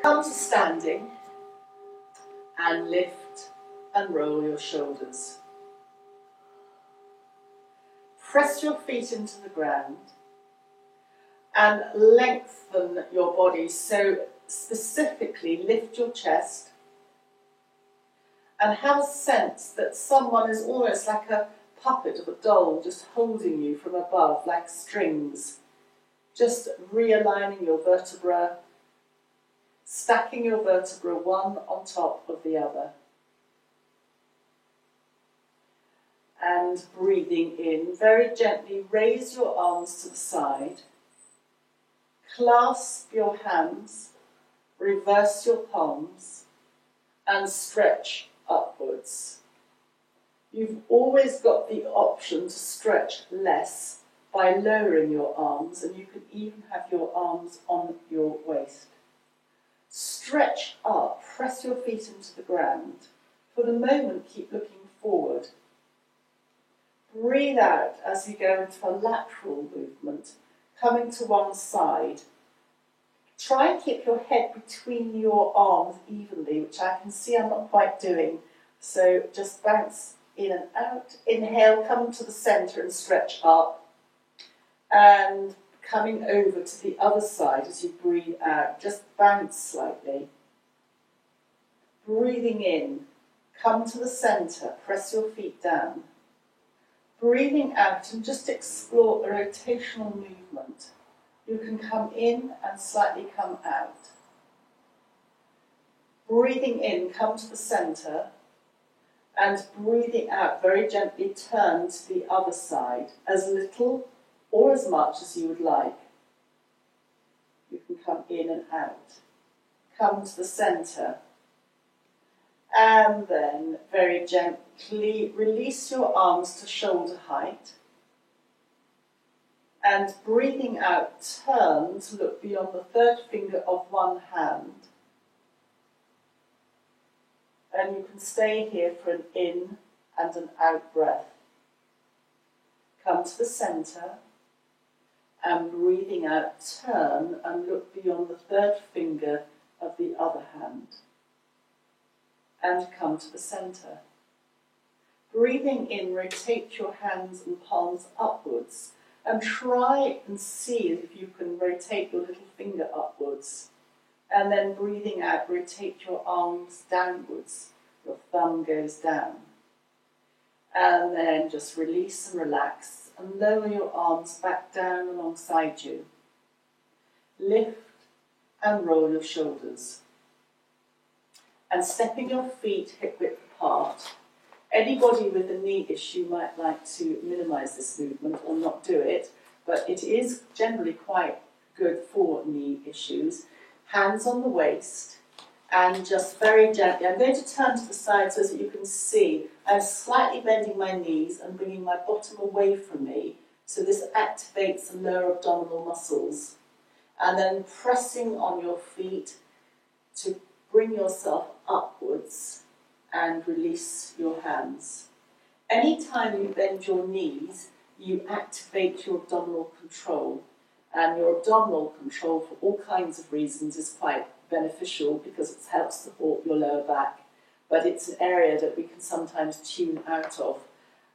Come to standing and lift and roll your shoulders. Press your feet into the ground and lengthen your body, so specifically lift your chest and have a sense that someone is almost like a puppet of a doll just holding you from above like strings, just realigning your vertebra, stacking your vertebra one on top of the other. And breathing in, very gently raise your arms to the side, clasp your hands, reverse your palms, and stretch upwards. You've always got the option to stretch less by lowering your arms, and you can even have your arms on your waist. Stretch up, press your feet into the ground. For the moment, keep looking forward. Breathe out as you go into a lateral movement, coming to one side. Try and keep your head between your arms evenly, which I can see I'm not quite doing. So just bounce in and out. Inhale, come to the centre and stretch up. And coming over to the other side as you breathe out, just bounce slightly. Breathing in, come to the centre, press your feet down. Breathing out and just explore a rotational movement. You can come in and slightly come out. Breathing in, come to the centre, and breathing out, very gently turn to the other side, as little or as much as you would like. You can come in and out. Come to the centre. And then very gently release your arms to shoulder height. And breathing out, turn to look beyond the third finger of one hand. And you can stay here for an in and an out breath. Come to the centre. And breathing out, turn and look beyond the third finger of the other hand. And come to the centre. Breathing in, rotate your hands and palms upwards and try and see if you can rotate your little finger upwards. And then breathing out, rotate your arms downwards. Your thumb goes down. And then just release and relax and lower your arms back down alongside you. Lift and roll your shoulders. And stepping your feet hip width apart. Anybody with a knee issue might like to minimise this movement or not do it, but it is generally quite good for knee issues. Hands on the waist, and just very gently, I'm going to turn to the side so that you can see I'm slightly bending my knees and bringing my bottom away from me, so this activates the lower abdominal muscles. And then pressing on your feet to bring yourself upwards and release your hands. Anytime you bend your knees, you activate your abdominal control. And your abdominal control, for all kinds of reasons, is quite beneficial because it helps support your lower back. But it's an area that we can sometimes tune out of.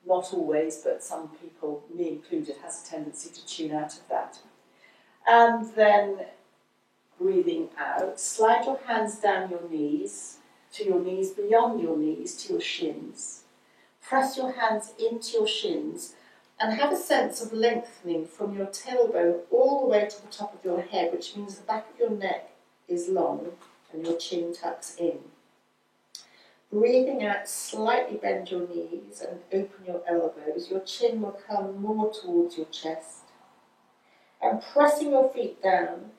Not always, but some people, me included, has a tendency to tune out of that. And then breathing out, slide your hands down your knees, to your knees, beyond your knees, to your shins. Press your hands into your shins and have a sense of lengthening from your tailbone all the way to the top of your head, which means the back of your neck is long and your chin tucks in. Breathing out, slightly bend your knees and open your elbows. Your chin will come more towards your chest. And pressing your feet down,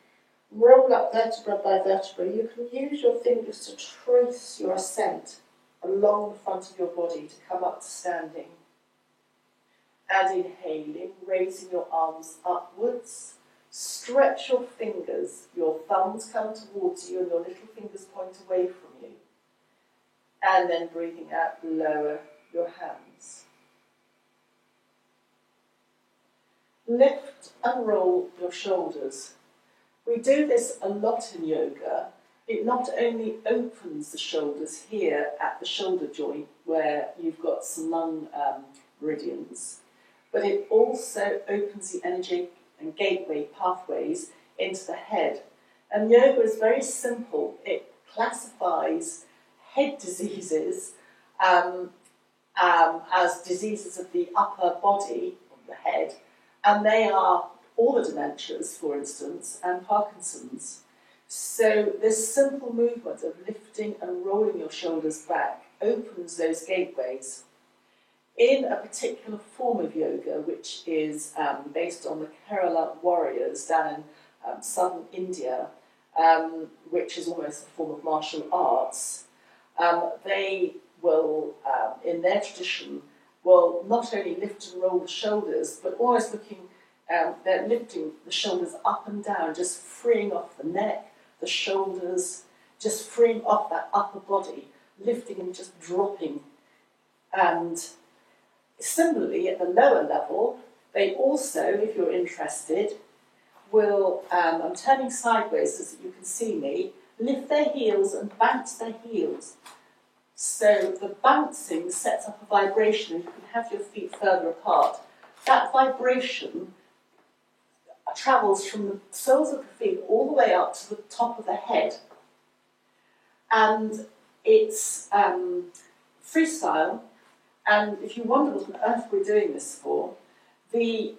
roll up vertebra by vertebra. You can use your fingers to trace your ascent along the front of your body to come up to standing. And inhaling, raising your arms upwards. Stretch your fingers. Your thumbs come towards you and your little fingers point away from you. And then breathing out, lower your hands. Lift and roll your shoulders. We do this a lot in yoga, it not only opens the shoulders here at the shoulder joint where you've got some lung meridians, but it also opens the energy and gateway pathways into the head. And yoga is very simple. It classifies head diseases as diseases of the upper body, of the head, and they are all the dementias, for instance, and Parkinson's. So this simple movement of lifting and rolling your shoulders back opens those gateways. In a particular form of yoga, which is based on the Kerala warriors down in southern India, which is almost a form of martial arts, they will, in their tradition, will not only lift and roll the shoulders, but always they're lifting the shoulders up and down, just freeing off the neck, the shoulders, just freeing off that upper body, lifting and just dropping. And similarly, at the lower level, they also, if you're interested, will, I'm turning sideways so that you can see me, lift their heels and bounce their heels. So the bouncing sets up a vibration and you can have your feet further apart. That vibration travels from the soles of the feet all the way up to the top of the head. And it's freestyle, and if you wonder what on earth we're doing this for,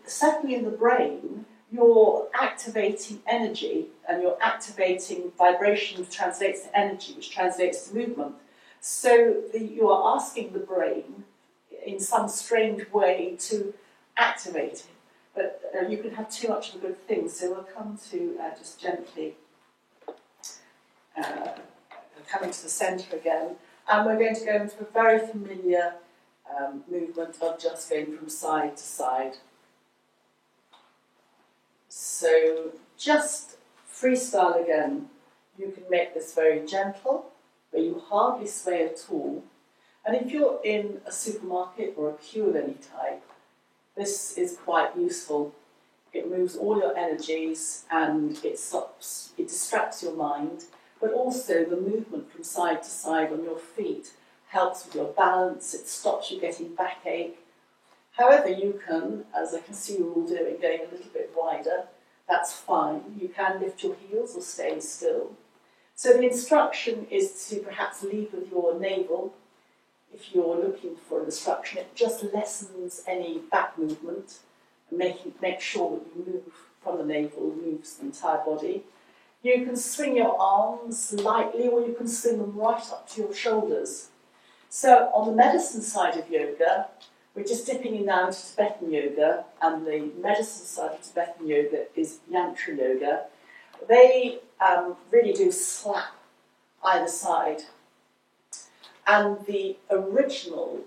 certainly in the brain, you're activating energy and you're activating vibration, which translates to energy, which translates to movement. So you are asking the brain in some strange way to activate it. But you can have too much of a good thing, so we'll come to just gently coming to the centre again. And we're going to go into a very familiar movement of just going from side to side. So just freestyle again. You can make this very gentle, where you hardly sway at all. And if you're in a supermarket or a queue of any type, this is quite useful. It moves all your energies and it distracts your mind, but also the movement from side to side on your feet helps with your balance, it stops you getting backache. However, you can, as I can see you're all doing, going a little bit wider, that's fine. You can lift your heels or stay still. So the instruction is to perhaps lead with your navel. If you're looking for an instruction, it just lessens any back movement and make sure that you move from the navel, moves the entire body. You can swing your arms lightly or you can swing them right up to your shoulders. So on the medicine side of yoga, we're just dipping in now into Tibetan yoga, and the medicine side of Tibetan yoga is Yantra yoga. They really do slap either side. And the original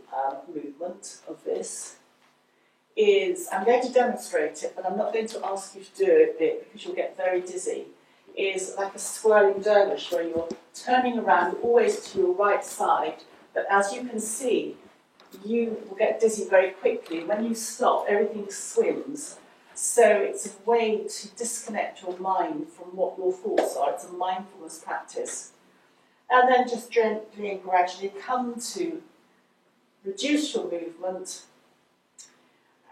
movement of this is, I'm going to demonstrate it, but I'm not going to ask you to do it because you'll get very dizzy, is like a swirling dervish where you're turning around always to your right side, but as you can see, you will get dizzy very quickly. When you stop, everything swims. So it's a way to disconnect your mind from what your thoughts are. It's a mindfulness practice. And then just gently and gradually come to reduce your movement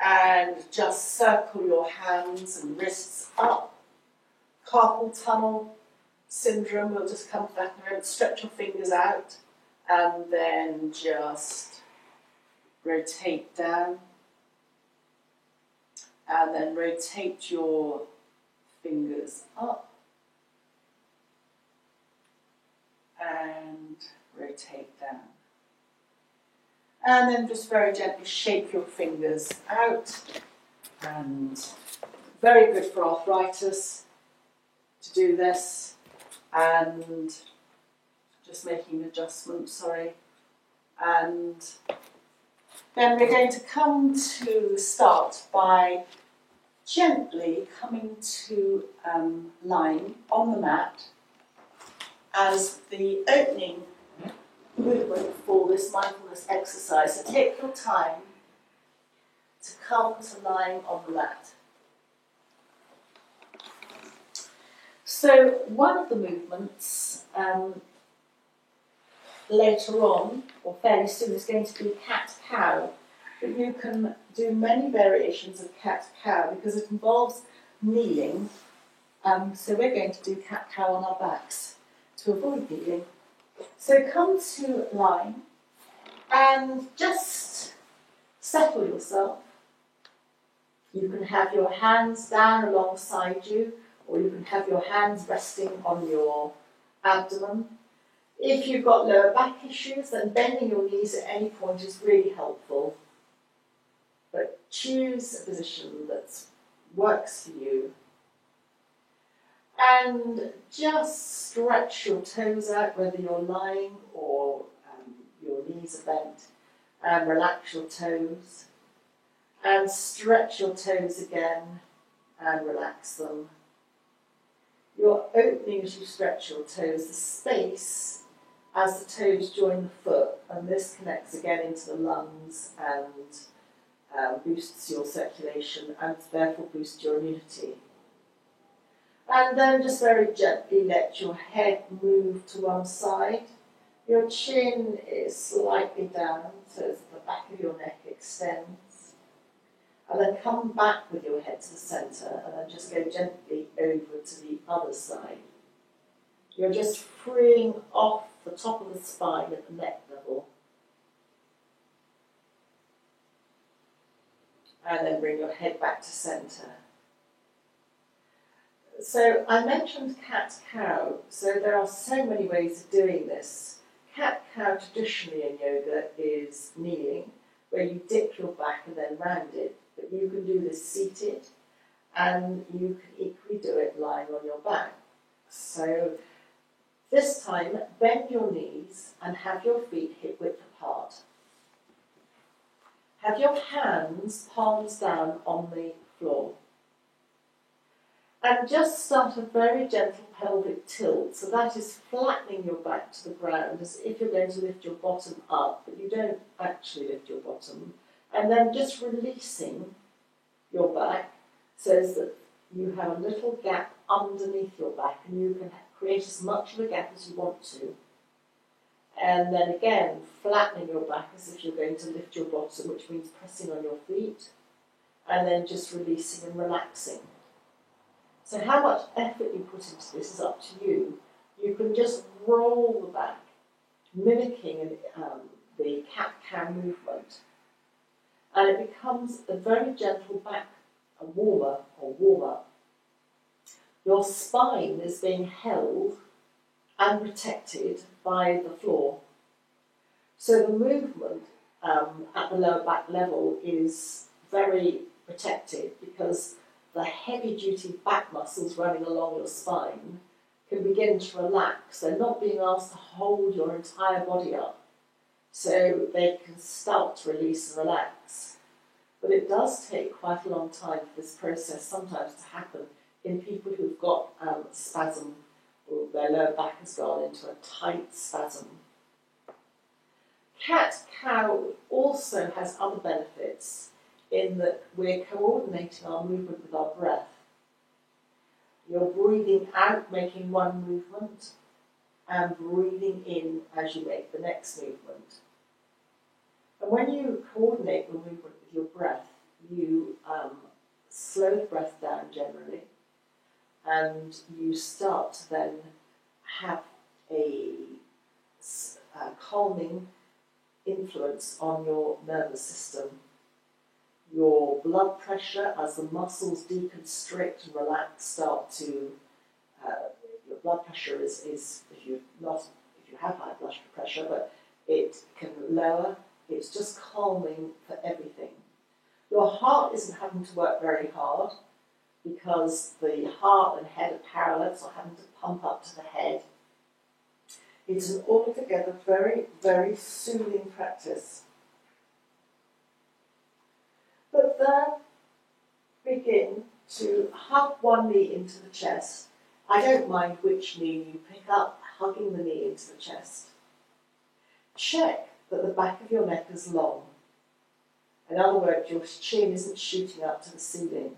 and just circle your hands and wrists up. Carpal tunnel syndrome, we'll just come to that in a moment. Stretch your fingers out and then just rotate down. And then rotate your fingers up. And rotate down. And then just very gently shake your fingers out. And very good for arthritis to do this. And just making an adjustment, sorry. And then we're going to come to start by gently coming to lying on the mat as the opening movement for this mindfulness exercise. So take your time to come to lying on the mat. So one of the movements later on, or fairly soon, is going to be cat-cow. But you can do many variations of cat-cow because it involves kneeling. So we're going to do cat-cow on our backs to avoid kneeling. So come to line and just settle yourself. You can have your hands down alongside you, or you can have your hands resting on your abdomen. If you've got lower back issues, then bending your knees at any point is really helpful. But choose a position that works for you. And just stretch your toes out, whether you're lying or your knees are bent. And relax your toes. And stretch your toes again and relax them. You're opening as you stretch your toes, the space as the toes join the foot, and this connects again into the lungs and boosts your circulation and therefore boosts your immunity. And then just very gently let your head move to one side. Your chin is slightly down, so the back of your neck extends. And then come back with your head to the centre, and then just go gently over to the other side. You're just freeing off the top of the spine at the neck level. And then bring your head back to centre. So I mentioned cat-cow, so there are so many ways of doing this. Cat-cow traditionally in yoga is kneeling, where you dip your back and then round it. But you can do this seated, and you can equally do it lying on your back. So this time, bend your knees and have your feet hip-width apart. Have your hands palms down on the floor. And just start a very gentle pelvic tilt. So that is flattening your back to the ground as if you're going to lift your bottom up, but you don't actually lift your bottom. And then just releasing your back so that you have a little gap underneath your back, and you can create as much of a gap as you want to. And then again, flattening your back as if you're going to lift your bottom, which means pressing on your feet, and then just releasing and relaxing. So how much effort you put into this is up to you. You can just roll the back, mimicking the cat-cow movement. And it becomes a very gentle back warmer or warm-up. Your spine is being held and protected by the floor. So the movement at the lower back level is very protected because the heavy-duty back muscles running along your spine can begin to relax. They're not being asked to hold your entire body up, so they can start to release and relax. But it does take quite a long time for this process sometimes to happen in people who've got spasm, or their lower back has gone into a tight spasm. Cat-cow also has other benefits in that we're coordinating our movement with our breath. You're breathing out, making one movement, and breathing in as you make the next movement. And when you coordinate the movement with your breath, you slow the breath down generally, and you start to then have a calming influence on your nervous system. Your blood pressure, as the muscles deconstrict and relax, start to, your blood pressure is if you have high blood pressure, but it can lower. It's just calming for everything. Your heart isn't having to work very hard because the heart and head are parallel, it's not having to pump up to the head. It's an altogether very, very soothing practice. But then begin to hug one knee into the chest. I don't mind which knee you pick up, hugging the knee into the chest. Check that the back of your neck is long. In other words, your chin isn't shooting up to the ceiling.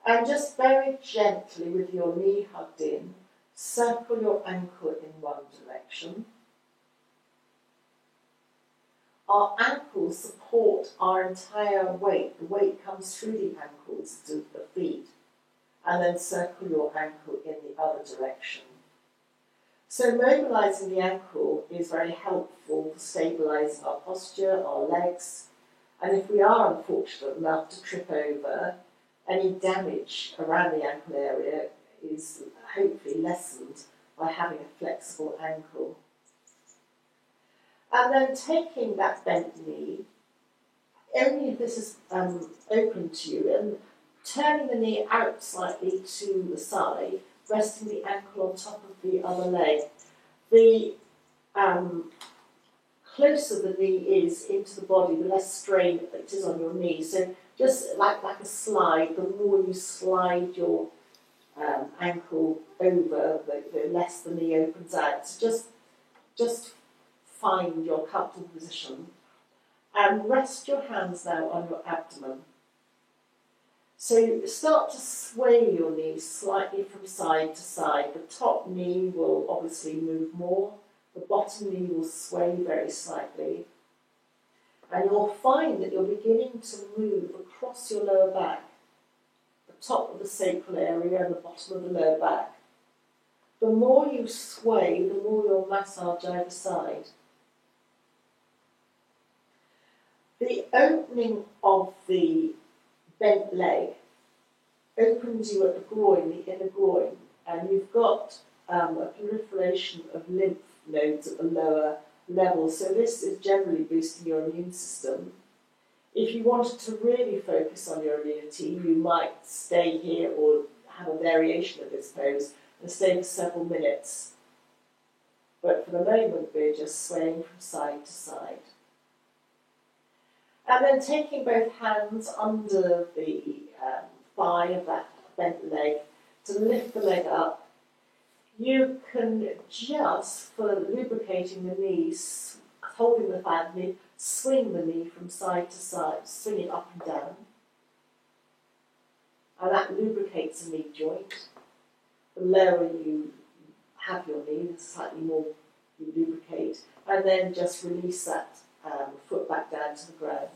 And just very gently, with your knee hugged in, circle your ankle in one direction. Our ankles support our entire weight. The weight comes through the ankles to the feet. And then circle your ankle in the other direction. So mobilising the ankle is very helpful for stabilising our posture, our legs, and if we are unfortunate enough to trip over, any damage around the ankle area is hopefully lessened by having a flexible ankle. And then taking that bent knee, only if this is open to you, and turning the knee out slightly to the side, resting the ankle on top of the other leg. The closer the knee is into the body, the less strain it is on your knee. So just like a slide, the more you slide your ankle over, the less the knee opens out. So just find your comfortable position and rest your hands now on your abdomen. So start to sway your knees slightly from side to side. The top knee will obviously move more. The bottom knee will sway very slightly. And you'll find that you're beginning to move across your lower back, the top of the sacral area and the bottom of the lower back. The more you sway, the more you'll massage either side. The opening of the bent leg opens you at the groin, the inner groin, and you've got a proliferation of lymph nodes at the lower level. So this is generally boosting your immune system. If you wanted to really focus on your immunity, you might stay here or have a variation of this pose and stay for several minutes. But for the moment, we're just swaying from side to side. And then taking both hands under the thigh of that bent leg to lift the leg up. You can just, for lubricating the knees, holding the thigh of the knee, swing the knee from side to side, swing it up and down. And that lubricates the knee joint. The lower you have your knee, the slightly more you lubricate. And then just release that foot back down to the ground.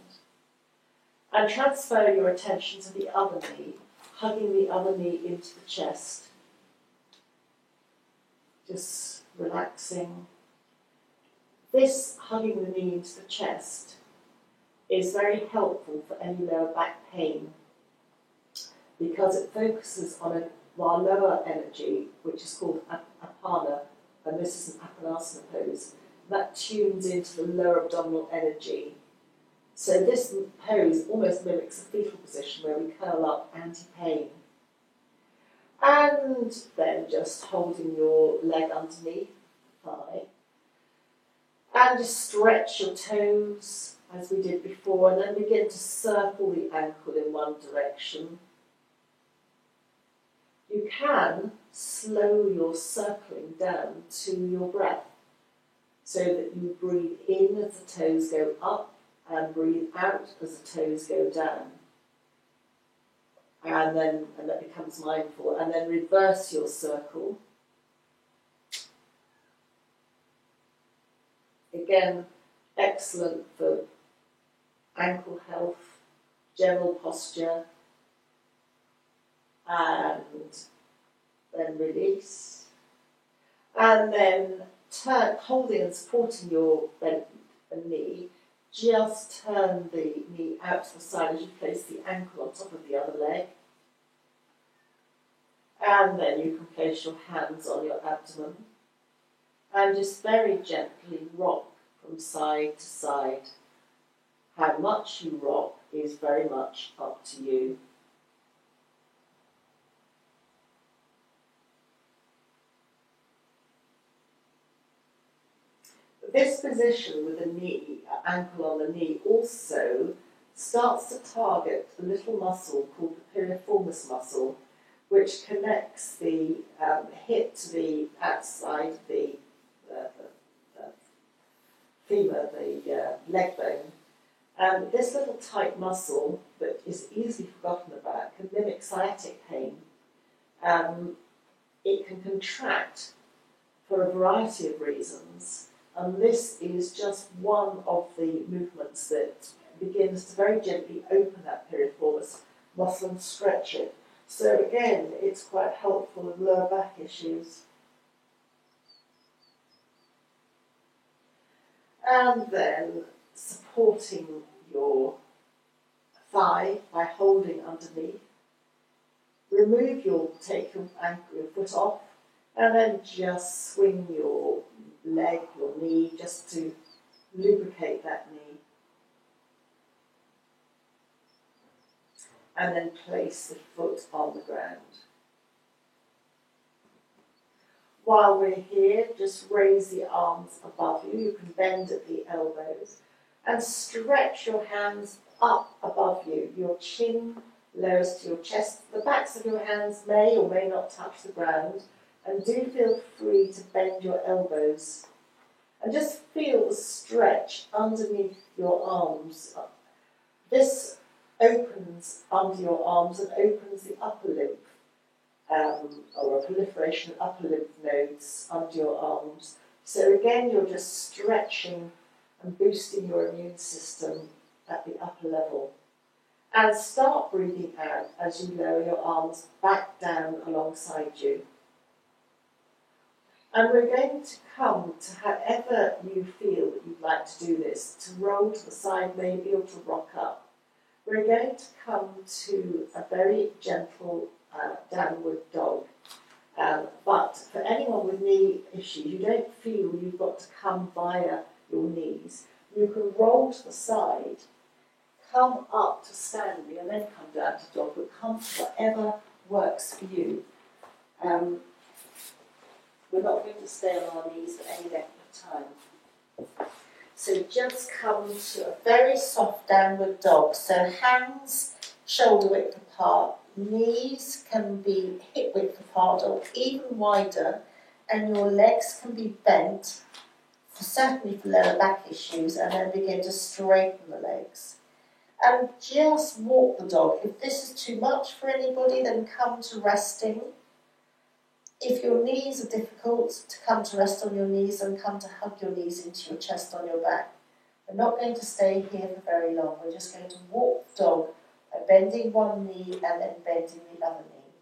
And transfer your attention to the other knee, hugging the other knee into the chest. Just relaxing. This hugging the knee into the chest is very helpful for any lower back pain because it focuses on our lower energy, which is called apana, and this is an apanasana pose. That tunes into the lower abdominal energy. So this pose almost mimics a fetal position where we curl up anti-pain. And then just holding your leg underneath the thigh. And just stretch your toes as we did before, and then begin to circle the ankle in one direction. You can slow your circling down to your breath so that you breathe in as the toes go up and breathe out as the toes go down. And that becomes mindful. And then reverse your circle. Again, excellent for ankle health, general posture. And then release. And then turn, holding and supporting your bent knee, just turn the knee out to the side as you place the ankle on top of the other leg. And then you can place your hands on your abdomen and just very gently rock from side to side. How much you rock is very much up to you. This position with the knee, ankle on the knee, also starts to target a little muscle called the piriformis muscle, which connects the hip to the outside of the femur, the leg bone, And this little tight muscle that is easily forgotten about can mimic sciatic pain. It can contract for a variety of reasons, and this is just one of the movements that begins to very gently open that piriformis muscle and stretch it. So again, it's quite helpful in lower back issues. And then supporting your thigh by holding underneath. Take your ankle, your foot off, and then just swing your leg, your knee, just to lubricate that knee. And then place the foot on the ground. While we're here, just raise the arms above you. You can bend at the elbows and stretch your hands up above you. Your chin lowers to your chest. The backs of your hands may or may not touch the ground, and do feel free to bend your elbows. And just feel the stretch underneath your arms. This opens under your arms and opens the upper lymph, or a proliferation of upper lymph nodes under your arms. So again, you're just stretching and boosting your immune system at the upper level. And start breathing out as you lower your arms back down alongside you. And we're going to come to however you feel that you'd like to do this, to roll to the side maybe or to rock up. We're going to come to a very gentle downward dog. But for anyone with knee issues, you don't feel you've got to come via your knees. You can roll to the side, come up to standing, and then come down to dog, but come to whatever works for you. We're not going to stay on our knees for any length of time. So just come to a very soft downward dog. So hands shoulder width apart, knees can be hip width apart or even wider, and your legs can be bent, certainly for lower back issues, and then begin to straighten the legs. And just walk the dog. If this is too much for anybody, then come to resting. If your knees are difficult, to come to rest on your knees and come to hug your knees into your chest on your back. We're not going to stay here for very long. We're just going to walk the dog by bending one knee and then bending the other knee.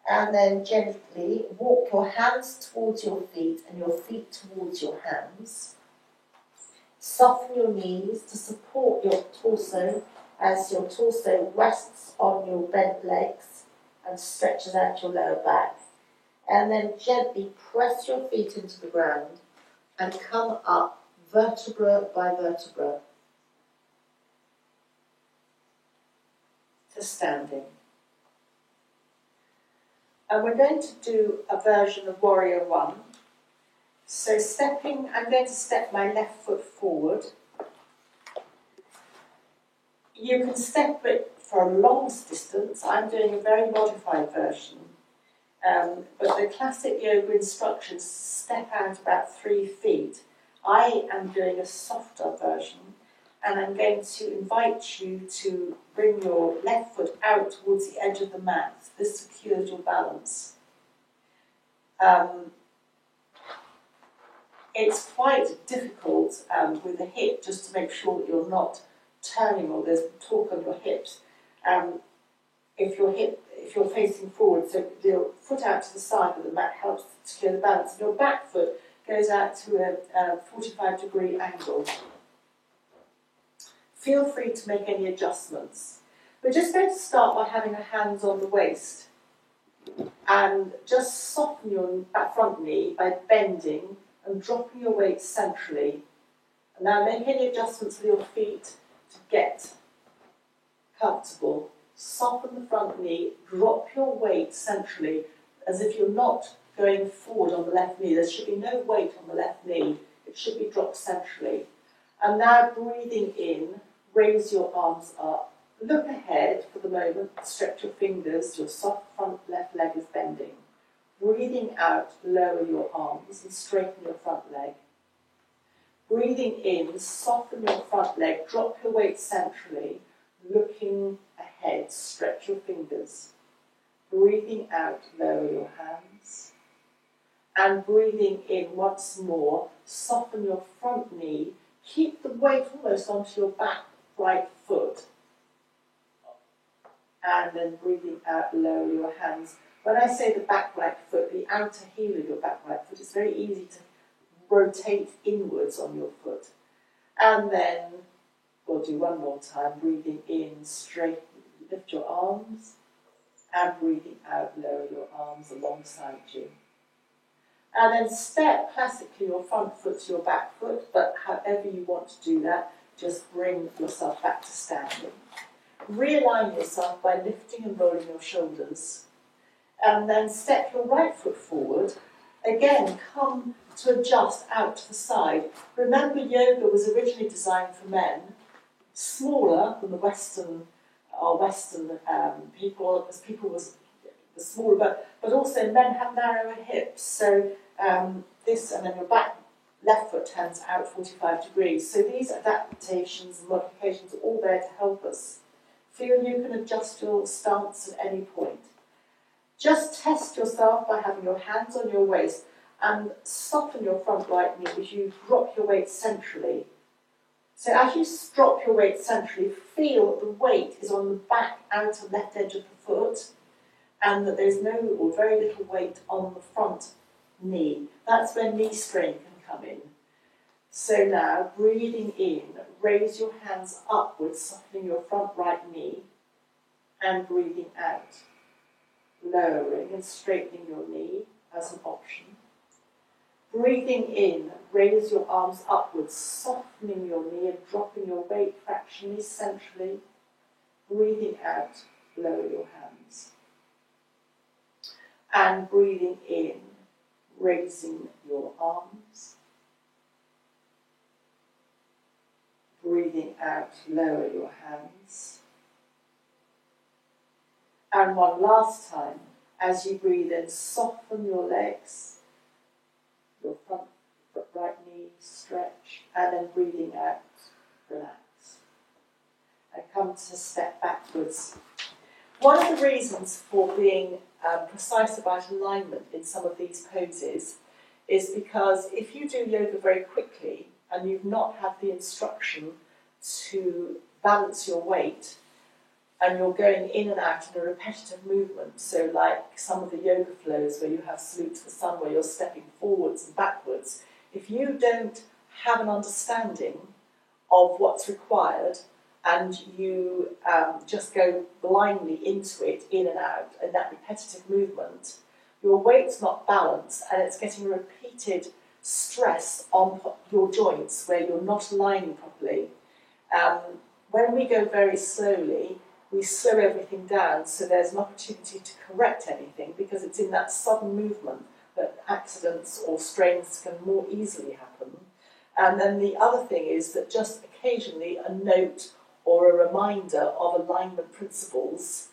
And then gently walk your hands towards your feet and your feet towards your hands. Soften your knees to support your torso as your torso rests on your bent legs and stretches out your lower back. And then gently press your feet into the ground and come up vertebra by vertebra to standing. And we're going to do a version of Warrior One. So I'm going to step my left foot forward. You can step it for a long distance. I'm doing a very modified version. But the classic yoga instructions step out about 3 feet. I am doing a softer version, and I'm going to invite you to bring your left foot out towards the edge of the mat. This secures your balance. It's quite difficult with the hip just to make sure that you're not turning or there's torque on your hips. If you're facing forward, so your foot out to the side of the mat helps to secure the balance. And your back foot goes out to a 45-degree angle. Feel free to make any adjustments. We're just going to start by having our hands on the waist and just soften your front knee by bending and dropping your weight centrally. And now make any adjustments with your feet to get comfortable. Soften the front knee, drop your weight centrally as if you're not going forward on the left knee. There should be no weight on the left knee. It should be dropped centrally. And now breathing in, raise your arms up. Look ahead for the moment, stretch your fingers, your soft front left leg is bending. Breathing out, lower your arms and straighten your front leg. Breathing in, soften your front leg, drop your weight centrally, looking ahead, stretch your fingers. Breathing out, lower your hands. And breathing in once more, soften your front knee, keep the weight almost onto your back right foot. And then breathing out, lower your hands. When I say the back right foot, the outer heel of your back right foot, it's very easy to rotate inwards on your foot. And then we'll do one more time, breathing in, straight, lift your arms, and breathing out, lower your arms alongside you. And then step classically your front foot to your back foot, but however you want to do that, just bring yourself back to standing. Realign yourself by lifting and rolling your shoulders. And then step your right foot forward. Again, come to adjust out to the side. Remember, yoga was originally designed for men, smaller than the Western people, because people was smaller, but also men have narrower hips. So this, and then your left foot turns out 45 degrees. So these adaptations and modifications are all there to help us. Feel you can adjust your stance at any point. Just test yourself by having your hands on your waist and soften your front right knee as you drop your weight centrally. So as you drop your weight centrally, feel that the weight is on the back outer left edge of the foot and that there's no or very little weight on the front knee. That's where knee strain can come in. So now, breathing in, raise your hands upwards, softening your front right knee, and breathing out, lowering and straightening your knee as an option. Breathing in, raise your arms upwards, softening your knee and dropping your weight fractionally centrally. Breathing out, lower your hands. And breathing in, raising your arms. Breathing out, lower your hands. And one last time, as you breathe in, soften your legs, your front right knee, stretch, and then breathing out, relax. And come to step backwards. One of the reasons for being precise about alignment in some of these poses is because if you do yoga very quickly and you've not had the instruction to balance your weight and you're going in and out in a repetitive movement, so like some of the yoga flows where you have salute to the sun where you're stepping forwards and backwards, if you don't have an understanding of what's required and you just go blindly into it, in and out, in that repetitive movement, your weight's not balanced and it's getting repeated stress on your joints where you're not aligning properly. When we go very slowly, we slow everything down so there's an opportunity to correct anything because it's in that sudden movement that accidents or strains can more easily happen. And then the other thing is that just occasionally a note or a reminder of alignment principles.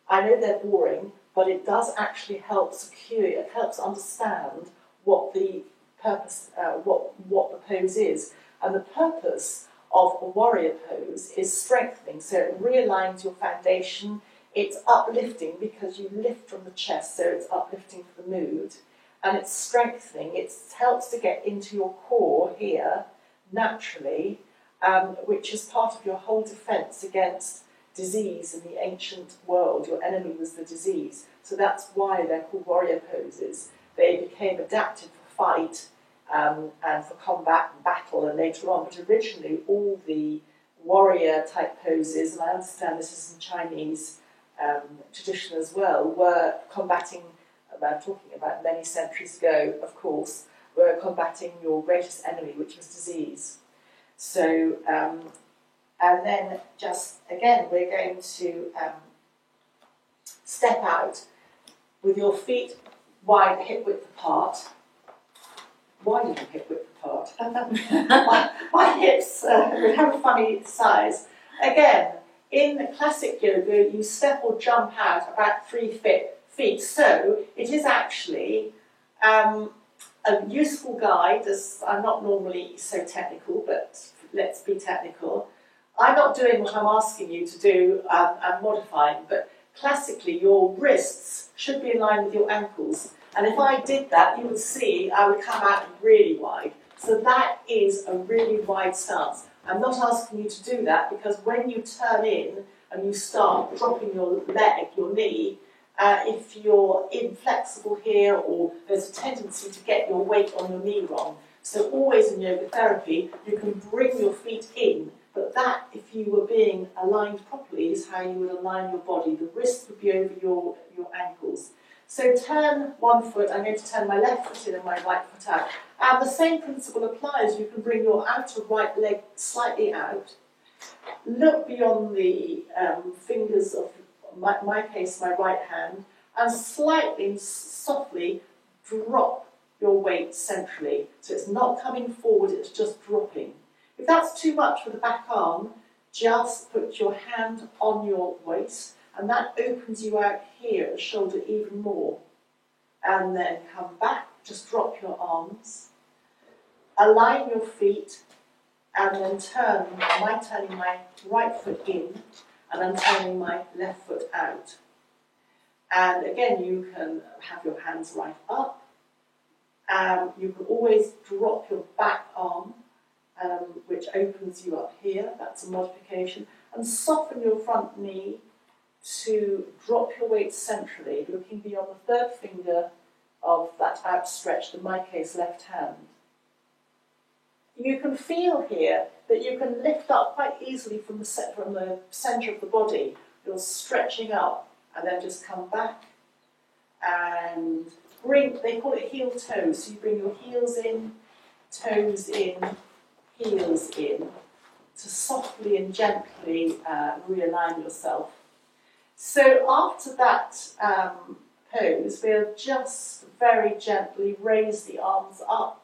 I know they're boring, but it does actually help secure, it helps understand what the purpose, what the pose is. And the purpose of a warrior pose is strengthening, so it realigns your foundation, it's uplifting because you lift from the chest, so it's uplifting for the mood, and it's strengthening, it helps to get into your core here, naturally, which is part of your whole defence against disease in the ancient world. Your enemy was the disease, so that's why they're called warrior poses. They became adapted for fight, and for combat and battle and later on, but originally all the warrior type poses, and I understand this is in Chinese tradition as well, were combating, I'm talking about many centuries ago, of course, were combating your greatest enemy, which was disease. So, and then just again, we're going to step out with your feet wide, hip width apart. Why did you hip width apart? my hips would have a funny size. Again, in classic yoga, you step or jump out about 3 feet. So it is actually a useful guide, as I'm not normally so technical, but let's be technical. I'm not doing what I'm asking you to do, I'm modifying, but classically your wrists should be in line with your ankles. And if I did that, you would see I would come out really wide. So that is a really wide stance. I'm not asking you to do that because when you turn in and you start dropping your leg, your knee, if you're inflexible here or there's a tendency to get your weight on your knee wrong. So always in yoga therapy, you can bring your feet in, but that, if you were being aligned properly, is how you would align your body. The wrist would be over your ankles. So turn one foot, I'm going to turn my left foot in and my right foot out. And the same principle applies. You can bring your outer right leg slightly out. Look beyond the fingers of, my case, my right hand, and slightly, softly drop your weight centrally. So it's not coming forward, it's just dropping. If that's too much for the back arm, just put your hand on your waist, and that opens you out here at the shoulder even more. And then come back, just drop your arms, align your feet, and then turn. I'm turning my right foot in, and I'm turning my left foot out. And again, you can have your hands right up. You can always drop your back arm, which opens you up here. That's a modification. And soften your front knee to drop your weight centrally, looking beyond the third finger of that outstretched, in my case, left hand. You can feel here that you can lift up quite easily from the centre of the body. You're stretching up and then just come back and bring, they call it heel toes, so you bring your heels in, toes in, heels in, to softly and gently realign yourself. So after that pose, we'll just very gently raise the arms up.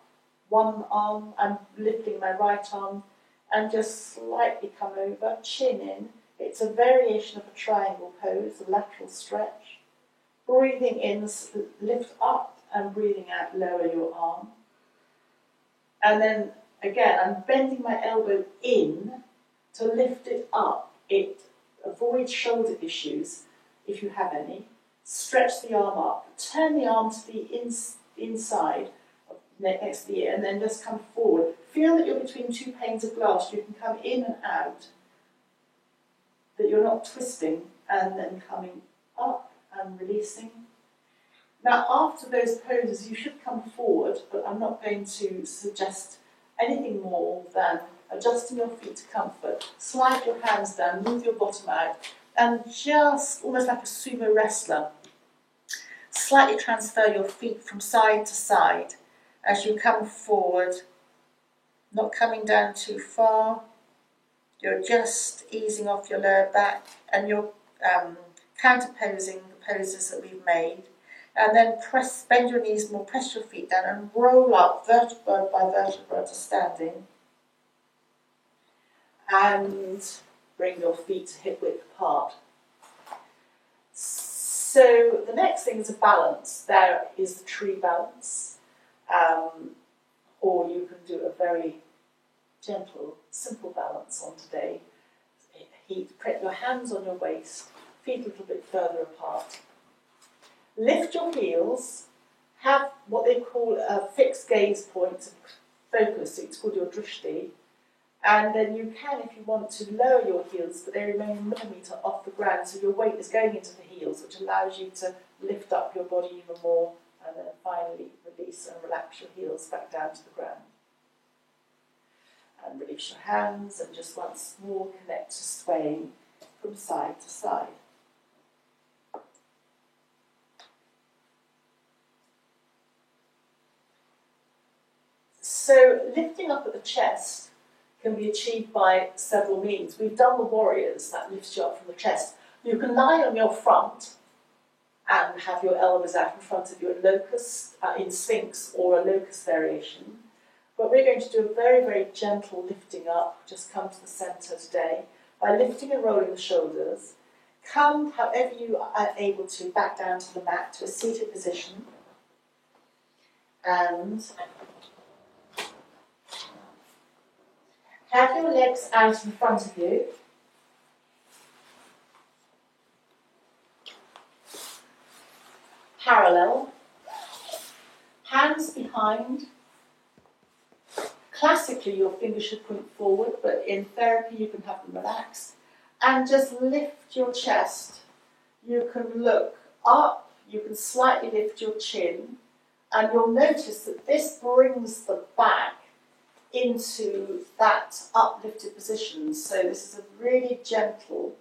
One arm, I'm lifting my right arm, and just slightly come over, chin in. It's a variation of a triangle pose, a lateral stretch. Breathing in, lift up, and breathing out, lower your arm. And then, again, I'm bending my elbow in to lift it up. It avoids shoulder issues, if you have any. Stretch the arm up. Turn the arm to the inside, next to the ear, and then just come forward. Feel that you're between two panes of glass. You can come in and out, that you're not twisting, and then coming up and releasing. Now, after those poses, you should come forward, but I'm not going to suggest anything more than adjusting your feet to comfort. Slide your hands down, move your bottom out, and just almost like a sumo wrestler, slightly transfer your feet from side to side as you come forward, not coming down too far. You're just easing off your lower back, and you're counterposing the poses that we've made. And then bend your knees more, press your feet down, and roll up vertebra by vertebra to standing. And bring your feet to hip width apart. So the next thing is a balance. There is the tree balance. Or you can do a very gentle, simple balance on today. Put your hands on your waist, feet a little bit further apart. Lift your heels, have what they call a fixed gaze point, focus, it's called your drishti. And then you can, if you want to, lower your heels, but they remain a millimetre off the ground, so your weight is going into the heels, which allows you to lift up your body even more, and then finally release and relax your heels back down to the ground. And release your hands, and just once more connect to swaying from side to side. So lifting up at the chest can be achieved by several means. We've done the warriors, that lifts you up from the chest. You can lie on your front and have your elbows out in front of you in locust, in Sphinx, or a locust variation. But we're going to do a very, very gentle lifting up. Just come to the centre today by lifting and rolling the shoulders. Come, however you are able to, back down to the mat, to a seated position. And have your legs out in front of you. Parallel. Hands behind. Classically, your fingers should point forward, but in therapy you can have them relaxed. And just lift your chest. You can look up, you can slightly lift your chin, and you'll notice that this brings the back into that uplifted position. So this is a really gentle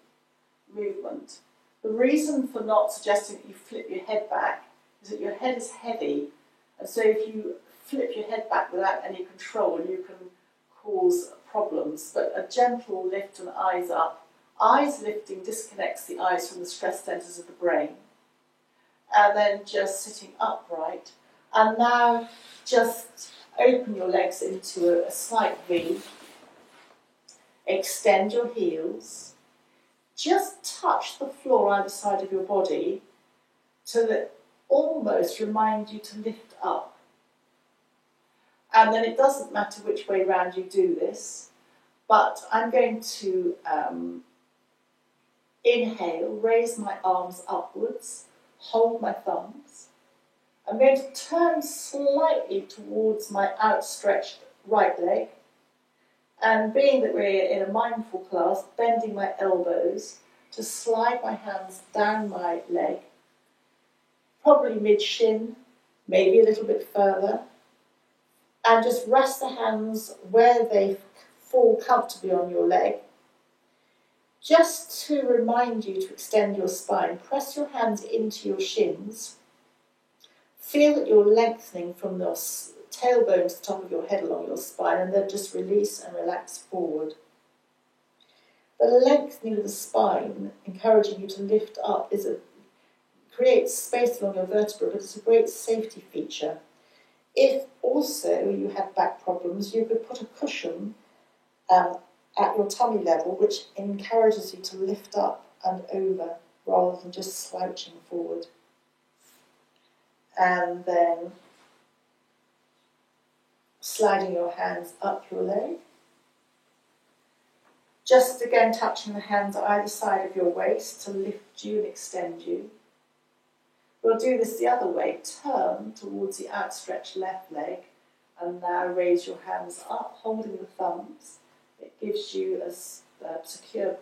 movement. The reason for not suggesting that you flip your head back is that your head is heavy, and so if you flip your head back without any control, you can cause problems. But a gentle lift and eyes up. Eyes lifting disconnects the eyes from the stress centres of the brain. And then just sitting upright. And now just open your legs into a slight V. Extend your heels. Just touch the floor either side of your body to almost remind you to lift up. And then it doesn't matter which way round you do this, but I'm going to inhale, raise my arms upwards, hold my thumbs. I'm going to turn slightly towards my outstretched right leg, and being that we're in a mindful class, bending my elbows to slide my hands down my leg, probably mid-shin, maybe a little bit further, and just rest the hands where they fall comfortably on your leg. Just to remind you to extend your spine, press your hands into your shins. Feel that you're lengthening from your tailbone to the top of your head along your spine, and then just release and relax forward. The lengthening of the spine, encouraging you to lift up, creates space along your vertebra, but it's a great safety feature. If also you have back problems, you could put a cushion at your tummy level, which encourages you to lift up and over rather than just slouching forward. And then sliding your hands up your leg. Just again touching the hands either side of your waist to lift you and extend you. We'll do this the other way. Turn towards the outstretched left leg and now raise your hands up, holding the thumbs. It gives you a secure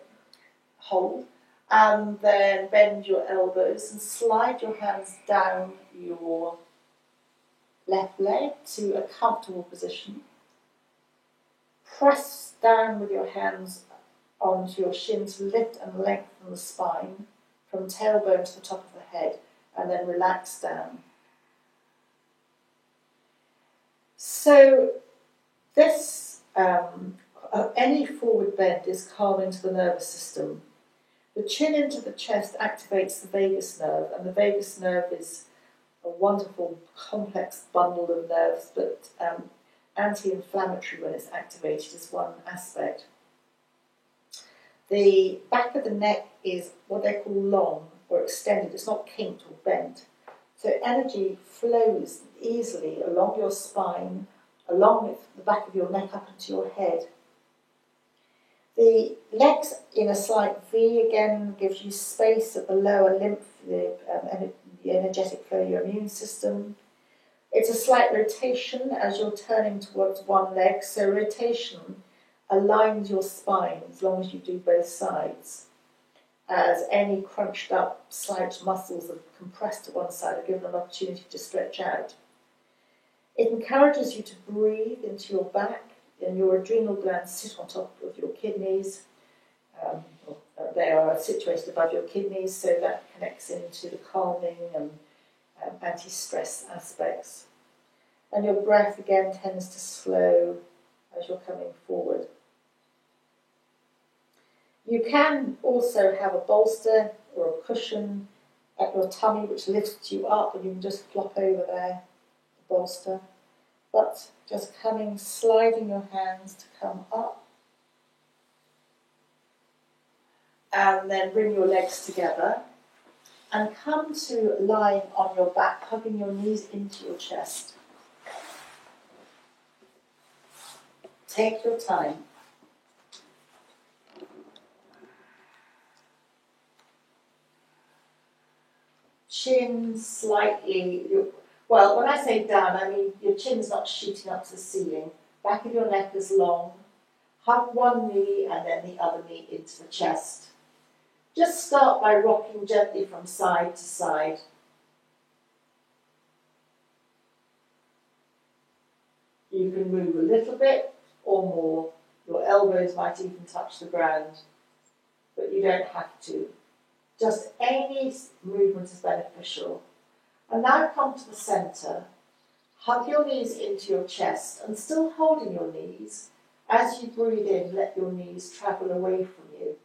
hold. And then bend your elbows and slide your hands down your left leg to a comfortable position. Press down with your hands onto your shin to lift and lengthen the spine from tailbone to the top of the head, and then relax down. So this, any forward bend is calming to the nervous system. The chin into the chest activates the vagus nerve, and the vagus nerve is a wonderful complex bundle of nerves, but anti-inflammatory when it's activated is one aspect. The back of the neck is what they call long or extended. It's not kinked or bent. So energy flows easily along your spine, along with the back of your neck up into your head. The legs in a slight V again gives you space at the lower lymph, the energetic flow of your immune system. It's a slight rotation as you're turning towards one leg, so rotation aligns your spine as long as you do both sides, as any crunched up slouched muscles that are compressed to one side are given an opportunity to stretch out. It encourages you to breathe into your back, and your adrenal glands sit on top of your kidneys. They are situated above your kidneys, so that connects into the calming and anti-stress aspects. And your breath again tends to slow as you're coming forward. You can also have a bolster or a cushion at your tummy which lifts you up, and you can just flop over there, the bolster. But just sliding your hands to come up. And then bring your legs together and come to lying on your back, hugging your knees into your chest. Take your time. Chin slightly, well, when I say down, I mean your chin's not shooting up to the ceiling. Back of your neck is long. Hug one knee and then the other knee into the chest. Just start by rocking gently from side to side. You can move a little bit or more. Your elbows might even touch the ground, but you don't have to. Just any movement is beneficial. And now come to the centre. Hug your knees into your chest and still holding your knees. As you breathe in, let your knees travel away from you.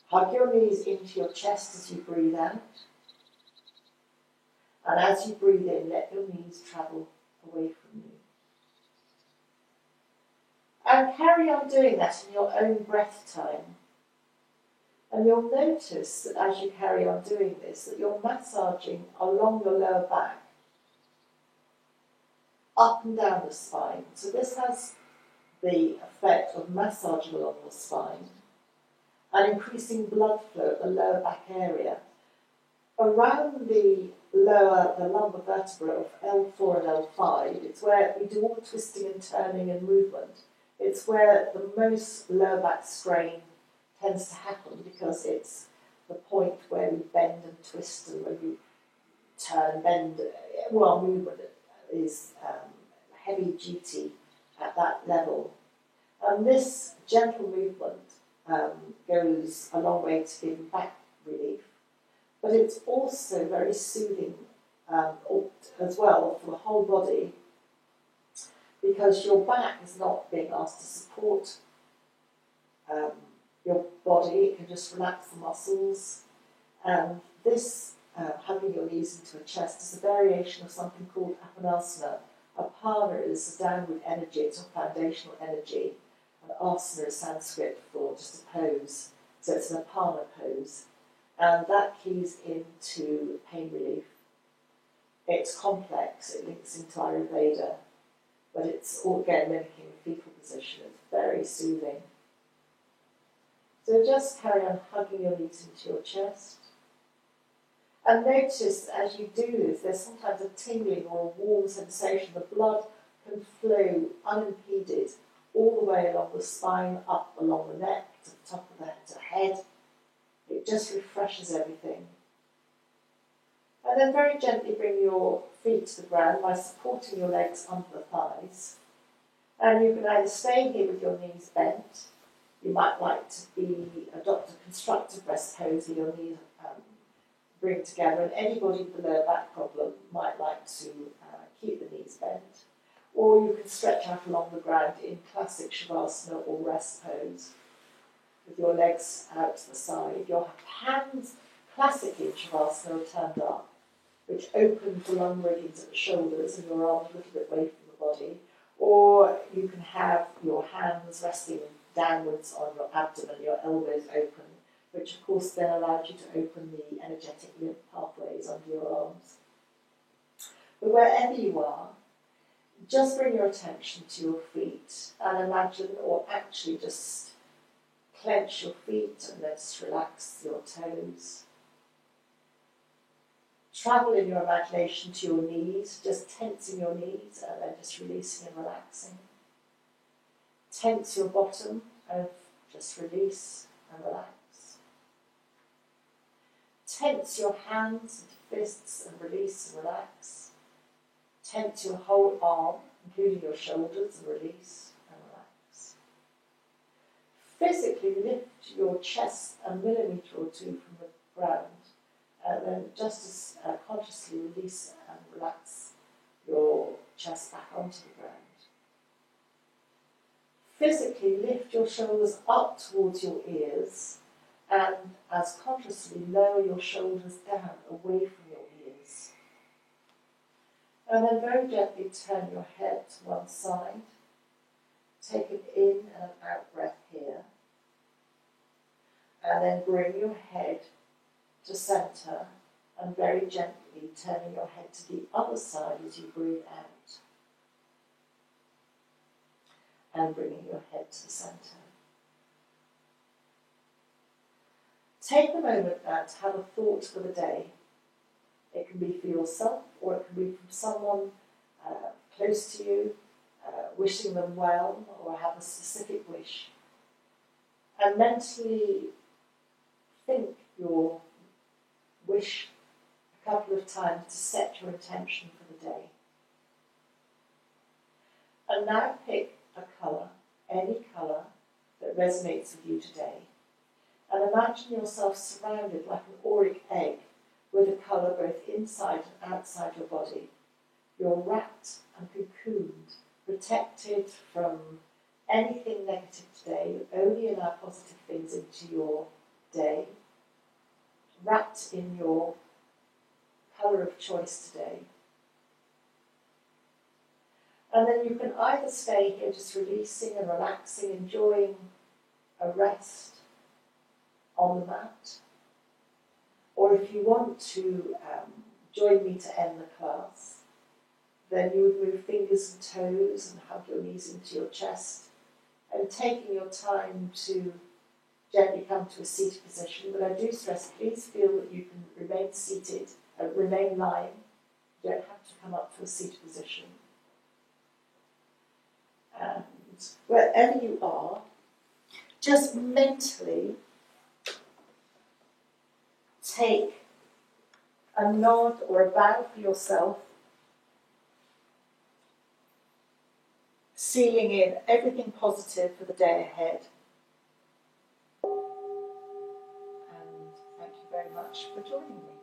Hug your knees into your chest as you breathe out. And as you breathe in, let your knees travel away from you. And carry on doing that in your own breath time. And you'll notice that as you carry on doing this, that you're massaging along your lower back, up and down the spine. So this has the effect of massaging along the spine and increasing blood flow at the lower back area. Around the lumbar vertebra of L4 and L5, it's where we do all the twisting and turning and movement. It's where the most lower back strain tends to happen because it's the point where we bend and twist and when you turn and bend, well, movement is heavy duty at that level. And this gentle movement goes a long way to giving back relief, but it's also very soothing as well for the whole body because your back is not being asked to support your body, it can just relax the muscles. And this hugging your knees into a chest is a variation of something called Apanasana. Apana is a downward energy, it's a foundational energy. And asana is Sanskrit for just a pose. So it's an Apana pose. And that keys into pain relief. It's complex, it links into Ayurveda, but it's all again mimicking the fetal position. It's very soothing. So just carry on hugging your knees into your chest. And notice as you do this, there's sometimes a tingling or a warm sensation. The blood can flow unimpeded all the way along the spine, up along the neck, to the top of the head. It just refreshes everything. And then very gently bring your feet to the ground by supporting your legs under the thighs. And you can either stay here with your knees bent. You might like to adopt a constructive rest pose where your knees bring together, and anybody with a lower back problem might like to keep the knees bent. Or you can stretch out along the ground in classic Shavasana or rest pose with your legs out to the side. Your hands, classically in Shavasana, are turned up, which opens the lung meridians at the shoulders and your arms a little bit away from the body. Or you can have your hands resting downwards on your abdomen, your elbows open, which of course then allows you to open the energetic lymph pathways under your arms. But wherever you are, just bring your attention to your feet and imagine, or actually just clench your feet and then just relax your toes. Travel in your imagination to your knees, just tensing your knees and then just releasing and relaxing. Tense your bottom and just release and relax. Tense your hands and fists and release and relax. Tense your whole arm, including your shoulders, and release and relax. Physically lift your chest a millimetre or two from the ground, and then just as consciously release and relax your chest back onto the ground. Physically lift your shoulders up towards your ears, and as consciously lower your shoulders down away from your ears. And then very gently turn your head to one side. Take an in and an out breath here. And then bring your head to centre and very gently turning your head to the other side as you breathe out. and bringing your head to the centre. Take a moment now to have a thought for the day. It can be for yourself, or it can be from someone close to you, wishing them well, or have a specific wish. And mentally think your wish a couple of times to set your intention for the day. And now pick a colour, any colour that resonates with you today. And imagine yourself surrounded like an auric egg with a colour both inside and outside your body. You're wrapped and cocooned, protected from anything negative today. You only allow positive things into your day. Wrapped in your colour of choice today. And then you can either stay here just releasing and relaxing, enjoying a rest on the mat, or if you want to join me to end the class, then you would move fingers and toes and hug your knees into your chest, and taking your time to gently come to a seated position. But I do stress, please feel that you can remain seated, remain lying. You don't have to come up to a seated position. And wherever you are, just mentally take a nod or a bow for yourself, sealing in everything positive for the day ahead. And thank you very much for joining me.